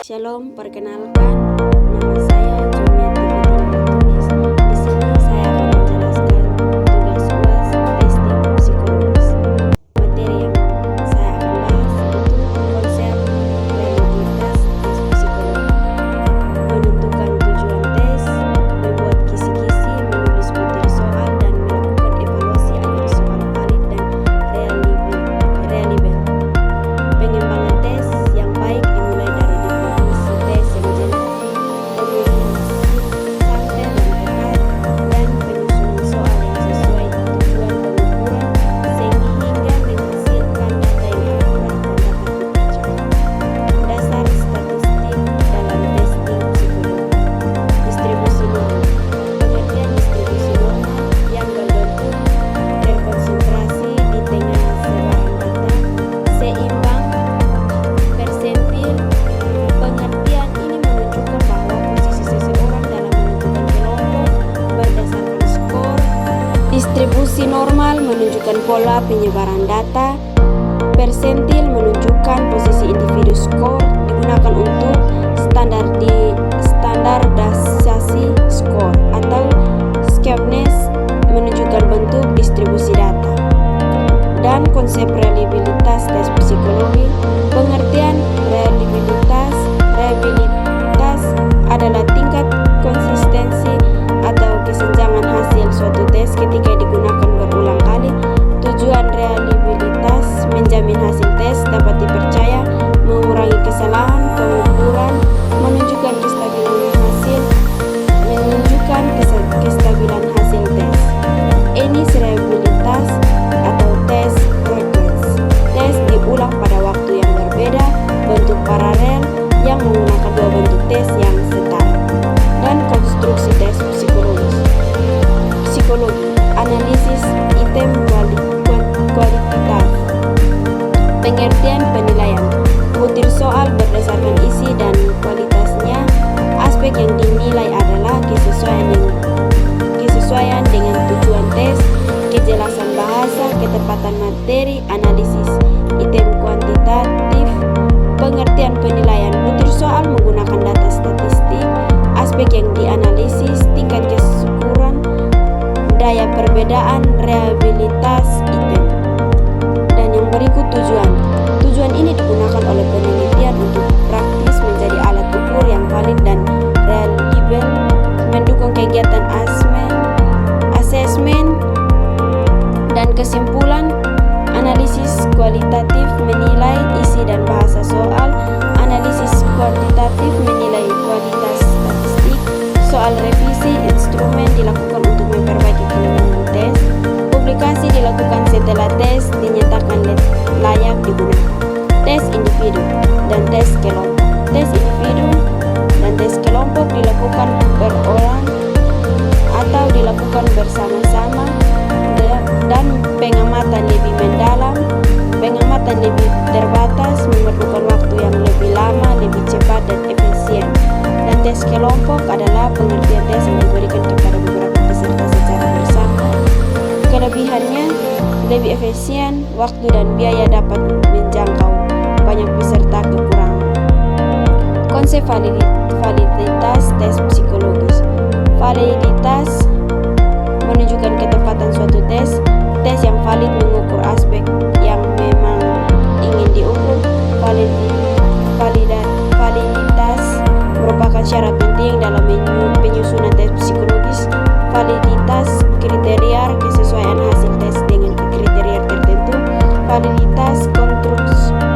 Shalom, perkenalkan, nama saya Jumia Tiffany. Di sini saya akan menjelaskan tugas UAS testing psikologis. Materi yang saya akan bahas itu konsep realitas tes psikologi, menentukan tujuan tes, membuat kisi-kisi, menulis materi soal, dan melakukan evaluasi agar soal valid dan reliable. Pengembangan tes yang baik dimulai dari definisi tes yang jelas, pemilihan sampel yang tepat, dan penyusunan soal yang sesuai tujuan pengukuran sehingga menghasilkan data yang akurat dan dapat dipercaya. Dasar statistik dalam testing psikologi. Distribusi normal. Pengertian distribusi normal yang berbentuk terkonsentrasi di tengah sebaran data, seimbang, persentil. Pengertian ini menunjukkan bahwa posisi seseorang dalam menentukan kelompok berdasarkan skor. Distribusi normal menunjukkan pola penyebaran data. Persentil menunjukkan posisi individu. Skor digunakan untuk standarisasi skor, atau skewness menunjukkan bentuk distribusi data. Dan konsep reliabilitas tes psikologi. Pengertian reliabilitas adalah tingkat konsistensi atau kesenjangan hasil suatu tes ketika digunakan berulang kali. Tujuan reliabilitas menjamin hasil tes dapat dipercaya, mengurangi kesalahan pengukuran, menunjukkan kestabilan hasil tes. Ini reliabilitas atau tes frequency. Tes diulang pada waktu yang berbeda, bentuk paralel yang menggunakan dua bentuk tes yang setara. Dan konstruksi tes psikologi, analisis item kualitatif. Pengertian penilaian, butir soal berdasarkan isi dan kualitasnya. Aspek yang dinilai adalah kesesuaian dengan tujuan tes, kejelasan bahasa, ketepatan materi. Analisis item kuantitatif. Pengertian penilaian, butir soal menggunakan data statistik. Aspek yang dianalisis, tingkat kesyukuran, daya perbedaan, reliabilitas item. Dan yang berikut tujuan. Tujuan ini digunakan oleh penelitian untuk praktis menjadi alat ukur yang valid dan reliable, mendukung kegiatan asesmen dan kesimpulan. Analisis kualitatif menilai isi dan bahasa soal. Analisis kuantitatif menilai kualitas statistik. Soal revisi instrumen dilakukan untuk memperbaiki kelemahan tes. Publikasi dilakukan setelah tes dinyatakan layak digunakan. Tes individu dan tes kelompok. Tes individu dan tes kelompok dilakukan berulang atau dilakukan bersama-sama, dan pengamatan lebih mendalam, pengamatan lebih terbatas, memerlukan waktu yang lebih lama, lebih cepat dan efisien. Dan tes kelompok adalah pengertian tes yang diberikan kepada beberapa peserta secara bersama. Kelebihannya lebih efisien, waktu dan biaya dapat menjangkau banyak peserta. Kekurangan. Konsep validitas tes psikologis. Validitas menunjukkan ketepatan suatu tes. Tes yang valid mengukur aspek yang memang ingin diukur. Validitas merupakan syarat penting dalam penyusunan tes psikologis. Validitas kriteria kesesuaian hasil tes dengan kriteria tertentu. Validitas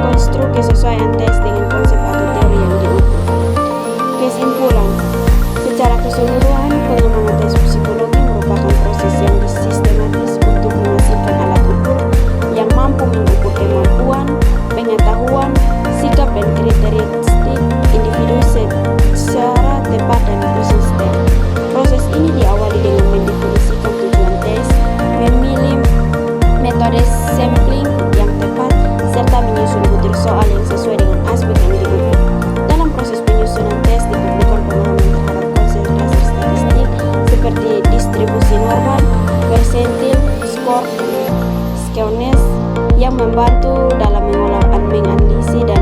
konstruk kesesuaian tes dengan konsep atau teori yang diukur. Kesimpulan. Secara keseluruhan, pengembangan tes psikologi merupakan proses yang sistematis untuk menghasilkan alat ukur yang mampu mengukur kemampuan, pengetahuan, sikap dan karakteristik individu secara tepat dan konsisten. Proses ini diawali dengan mendefinisikan tujuan tes, memilih metode sampling yang tepat, serta menyusun butir soal yang sesuai dengan aspek yang diukur. Dalam proses penyusunan tes diperlukan pemahaman terhadap konsep dasar statistik seperti distribusi normal, persentil, skor, skewness yang membantu dalam menganalisis dan